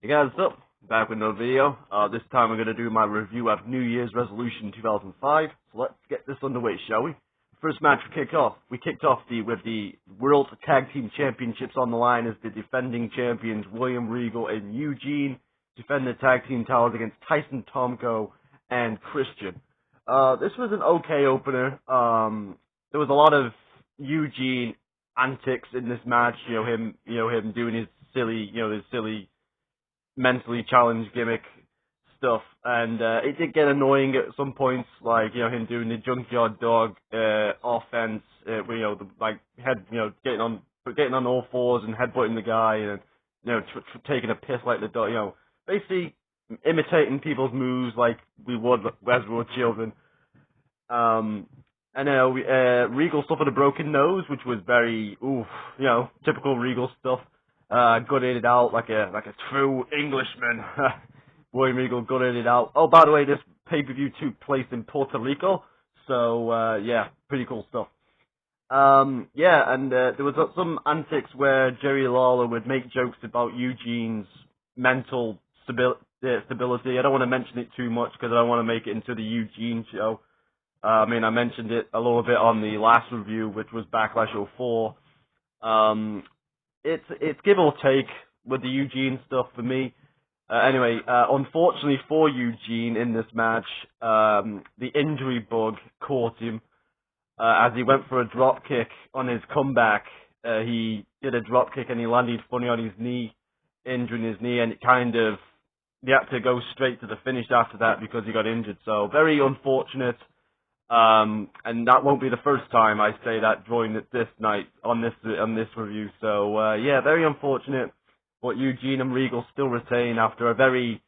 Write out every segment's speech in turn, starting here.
Hey guys, what's up? Back with another video. This time we're going to do my review of New Year's Resolution 2005. So let's get this underway, shall we? First match we kicked off. We kicked off with the World Tag Team Championships on the line as the defending champions William Regal and Eugene defend the tag team titles against Tyson Tomko and Christian. This was an okay opener. There was a lot of Eugene antics in this match. Him doing his silly mentally challenged gimmick stuff, and it did get annoying at some points, like him doing the junkyard dog offense, getting on all fours and headbutting the guy, and taking a piss like the dog, basically imitating people's moves like we would as we were children. Regal suffered a broken nose, which was very typical Regal stuff. Gutted it out like a true Englishman. William Regal gutted it out. Oh, by the way, this pay-per-view took place in Puerto Rico, so pretty cool stuff. There was some antics where Jerry Lawler would make jokes about Eugene's mental stability. I don't want to mention it too much because I don't want to make it into the Eugene show. I mentioned it a little bit on the last review, which was Backlash 04. It's give or take with the Eugene stuff for me. Unfortunately for Eugene in this match, the injury bug caught him as he went for a drop kick on his comeback. He did a drop kick and he landed funny on his knee, injuring his knee, and he had to go straight to the finish after that because he got injured. So very unfortunate. And that won't be the first time I say that during this night on this review. So very unfortunate. But Eugene and Regal still retain after a very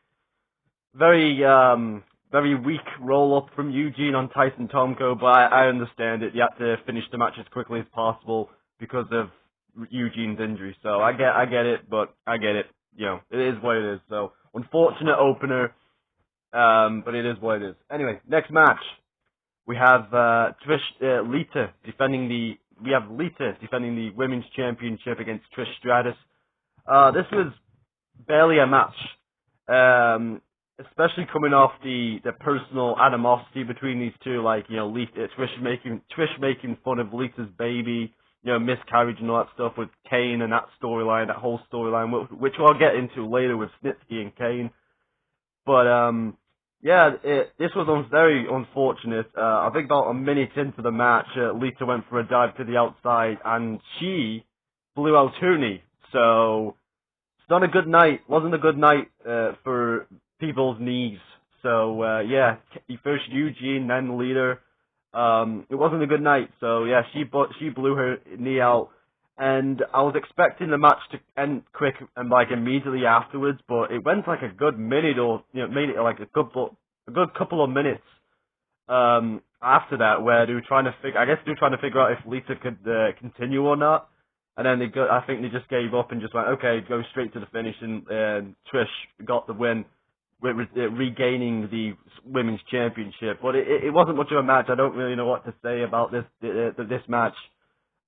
weak roll up from Eugene on Tyson Tomko. But I understand it. You have to finish the match as quickly as possible because of Eugene's injury. So I get it, but I get it. It is what it is. So unfortunate opener, but it is what it is. Anyway, next match. We have Lita defending the women's championship against Trish Stratus. This was barely a match, especially coming off the personal animosity between these two. Like Trish making fun of Lita's baby, miscarriage and all that stuff with Kane and that whole storyline, which I'll get into later with Snitsky and Kane. But this was very unfortunate. I think about a minute into the match, Lita went for a dive to the outside, and she blew out her knee. So it's not a good night. Wasn't a good night for people's knees. So first Eugene, then Lita. It wasn't a good night. So she blew her knee out. And I was expecting the match to end quick and immediately afterwards, but it went like a good minute or a good couple of minutes after that, where they were trying to figure out if Lita could continue or not. And then I think they just gave up and just went, okay, go straight to the finish, and Trish got the win, regaining the women's championship. But it wasn't much of a match. I don't really know what to say about this match.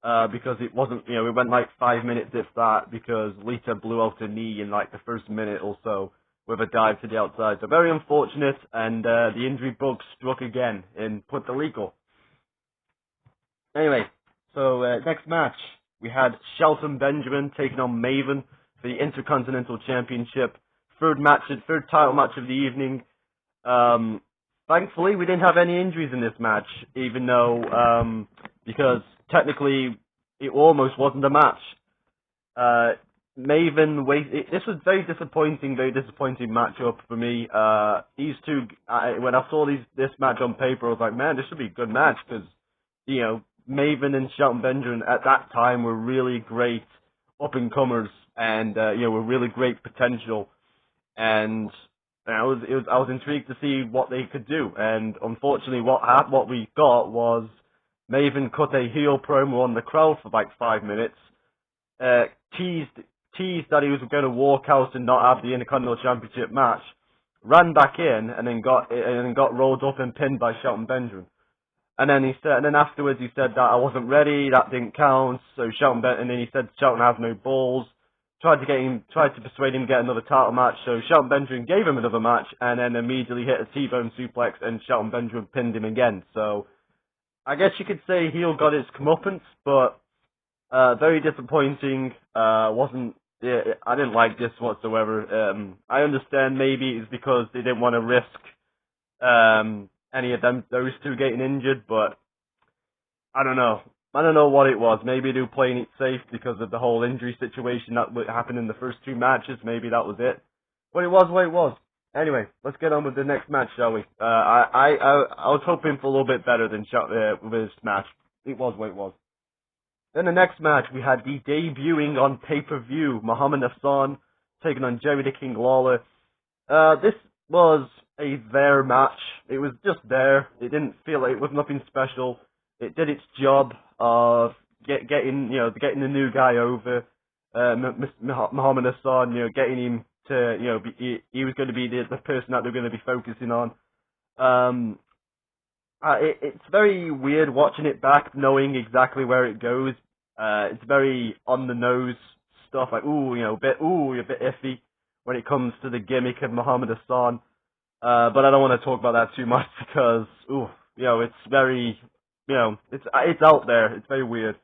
Because it wasn't, it went like 5 minutes if that, because Lita blew out her knee in the first minute or so with a dive to the outside. So very unfortunate, and the injury bug struck again in Puerto Rico. Anyway, so next match, we had Shelton Benjamin taking on Maven for the Intercontinental Championship. Third title match of the evening. Thankfully, we didn't have any injuries in this match, even though, because technically, it almost wasn't a match. This was very disappointing matchup for me. These two, when I saw this match on paper, I was like, man, this should be a good match, because, Maven and Shelton Benjamin at that time were really great up-and-comers, and, were really great potential, and I was intrigued to see what they could do, and unfortunately, what we got was Maven cut a heel promo on the crowd for 5 minutes, teased that he was going to walk out and not have the Intercontinental Championship match, ran back in, and then got rolled up and pinned by Shelton Benjamin. And then afterwards he said that I wasn't ready, that didn't count. So and then he said Shelton has no balls. tried to persuade him to get another title match. So Shelton Benjamin gave him another match, and then immediately hit a T-bone suplex, and Shelton Benjamin pinned him again. So I guess you could say heel got his comeuppance, but very disappointing. Wasn't. Yeah, I didn't like this whatsoever. I understand maybe it's because they didn't want to risk any of those two getting injured, but I don't know. I don't know what it was. Maybe they were playing it safe because of the whole injury situation that happened in the first two matches. Maybe that was it. But it was what it was. Anyway, let's get on with the next match, shall we? I was hoping for a little bit better than with this match. It was what it was. Then the next match, we had the debuting on pay-per-view, Muhammad Hassan taking on Jerry the King Lawler. This was a there match. It was just there. It didn't feel like it was nothing special. It did its job of getting the new guy over, Muhammad Hassan, getting him to, he was going to be the person that they're going to be focusing on. It's very weird watching it back, knowing exactly where it goes. It's very on the nose stuff, like a bit iffy when it comes to the gimmick of Muhammad Hassan. But I don't want to talk about that too much because, it's very, it's out there. It's very weird.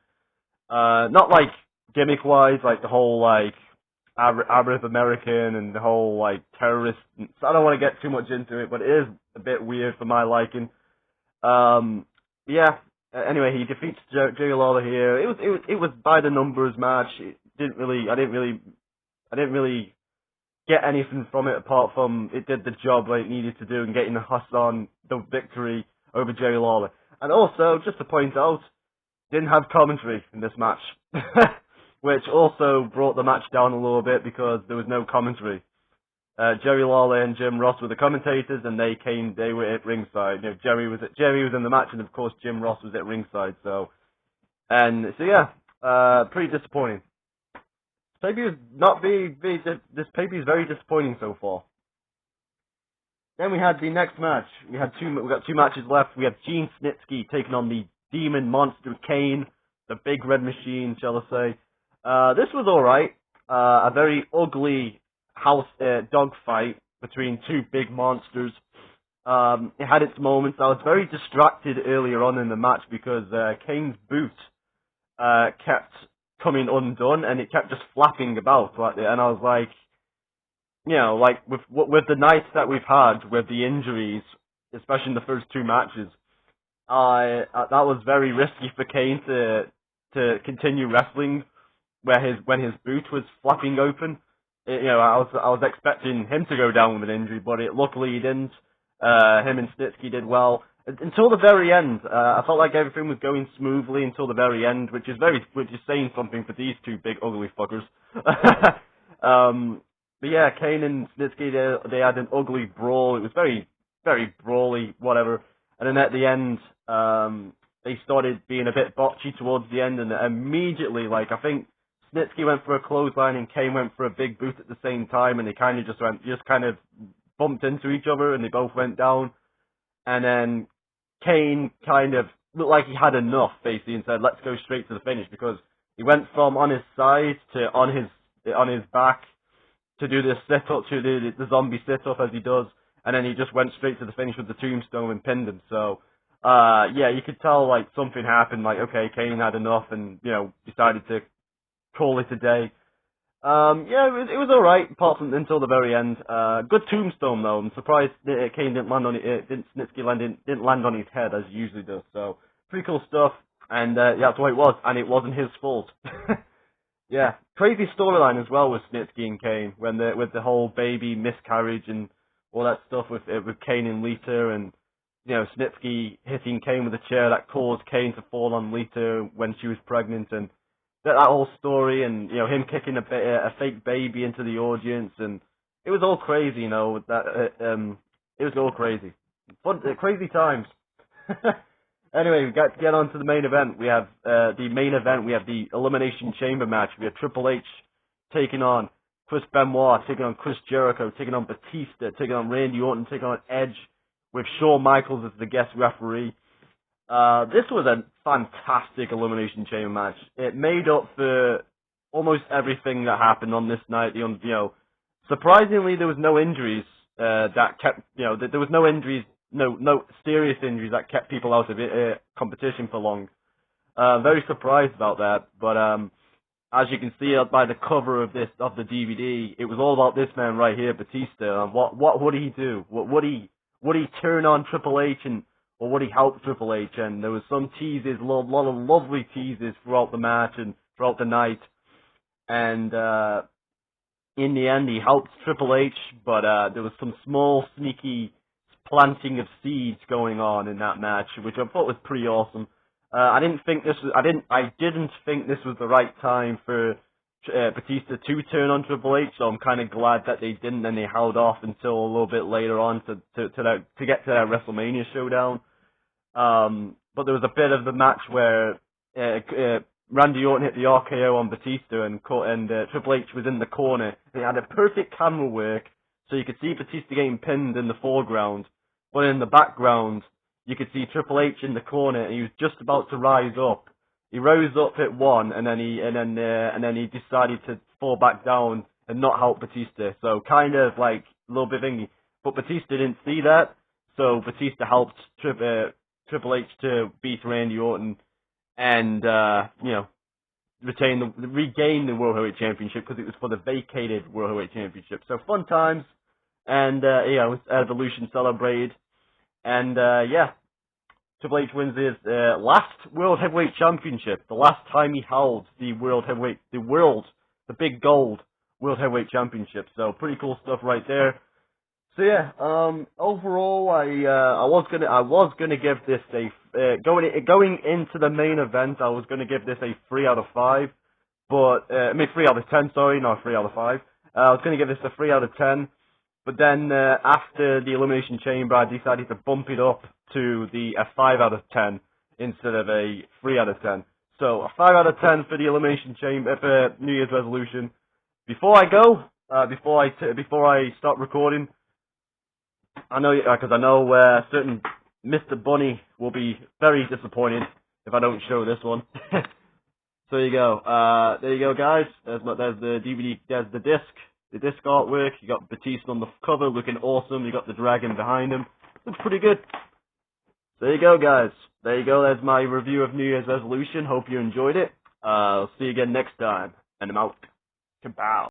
Not like gimmick wise, like the whole like Arab American and the whole like terrorist. So I don't want to get too much into it, but it is a bit weird for my liking. Anyway, he defeats Jerry Lawler here. It was by the numbers match. I didn't really get anything from it apart from it did the job like it needed to do and getting Hassan the victory over Jerry Lawler. And also, just to point out, didn't have commentary in this match, which also brought the match down a little bit because there was no commentary. Jerry Lawler and Jim Ross were the commentators, and they were at ringside. Jerry was in the match, and of course Jim Ross was at ringside. So pretty disappointing. This pay-per-view is very disappointing so far. Then we had the next match. We got two matches left. We have Gene Snitsky taking on the Demon Monster Kane, the Big Red Machine, shall I say. This was alright. A very ugly dog fight between two big monsters. It had its moments. I was very distracted earlier on in the match because Kane's boot kept coming undone and it kept just flapping about like that. And I was like, with the nights that we've had with the injuries, especially in the first two matches, that was very risky for Kane to continue wrestling when his boot was flapping open. I was expecting him to go down with an injury, but luckily he didn't. Him and Snitsky did well until the very end. I felt like everything was going smoothly until the very end, which is saying something for these two big ugly fuckers. But yeah, Kane and Snitsky they had an ugly brawl. It was very very brawly, whatever. And then at the end, they started being a bit botchy towards the end, and immediately, I think Snitsky went for a clothesline and Kane went for a big boot at the same time, and they kind of just bumped into each other, and they both went down. And then Kane kind of looked like he had enough, basically, and said, "Let's go straight to the finish," because he went from on his side to on his back to do the sit-up, to do the zombie sit-up as he does, and then he just went straight to the finish with the tombstone and pinned him. So, yeah, you could tell, something happened, okay, Kane had enough and, decided to call it a day. Yeah, it was alright, apart from until the very end. Good tombstone, though. I'm surprised Kane didn't land on it, Snitsky didn't land on his head, as he usually does. So, pretty cool stuff, and, yeah, that's what it was, and it wasn't his fault. Yeah, crazy storyline as well with Snitsky and Kane, with the whole baby miscarriage and all that stuff with Kane and Lita, and Snitsky hitting Kane with a chair that caused Kane to fall on Lita when she was pregnant, and that whole story, and him kicking a fake baby into the audience, and it was all crazy, it was all crazy, fun, crazy times. Anyway, we got to get on to the main event. We have the Elimination Chamber match. We have Triple H taking on Chris Benoit, taking on Chris Jericho, taking on Batista, taking on Randy Orton, taking on Edge, with Shawn Michaels as the guest referee. This was a fantastic Elimination Chamber match. It made up for almost everything that happened on this night. Surprisingly, there was no injuries that kept, there was no injuries, no serious injuries that kept people out of competition for long. Very surprised about that, but as you can see by the cover of the DVD, it was all about this man right here, Batista. And what would he do? Would he turn on Triple H or would he help Triple H? And there was some teases, a lot of lovely teases throughout the match and throughout the night. And in the end, he helped Triple H, but there was some small, sneaky planting of seeds going on in that match, which I thought was pretty awesome. I didn't think this was the right time for Batista to turn on Triple H, so I'm kind of glad that they didn't, and they held off until a little bit later on to get to that WrestleMania showdown. But there was a bit of the match where Randy Orton hit the RKO on Batista, and Triple H was in the corner. They had a perfect camera work, so you could see Batista getting pinned in the foreground, but in the background, you could see Triple H in the corner, and he was just about to rise up. He rose up at one, and then he decided to fall back down and not help Batista. So kind of like a little bit thingy. But Batista didn't see that, so Batista helped Triple H to beat Randy Orton and regain the World Heavyweight Championship, because it was for the vacated World Heavyweight Championship. So fun times, and it was Evolution celebrated. And Triple H wins his last World Heavyweight Championship, the last time he held the big gold World Heavyweight Championship. So pretty cool stuff right there. So yeah, overall, I was gonna give this going into the main event, I was gonna give this a 3 out of 5, but 3 out of 10, sorry, not 3 out of 5. I was gonna give this a 3 out of 10. But then after the Elimination Chamber, I decided to bump it up to a 5 out of 10 instead of a 3 out of 10. So a 5 out of 10 for the Elimination Chamber for New Year's resolution. Before I go, before I start recording, I know certain Mr. Bunny will be very disappointed if I don't show this one. So there you go. There you go, guys. There's the DVD. There's the disc. The disc artwork. You got Batista on the cover, looking awesome. You got the dragon behind him. Looks pretty good. There you go, guys. There you go. There's my review of New Year's resolution. Hope you enjoyed it. I'll see you again next time. And I'm out. Kabow.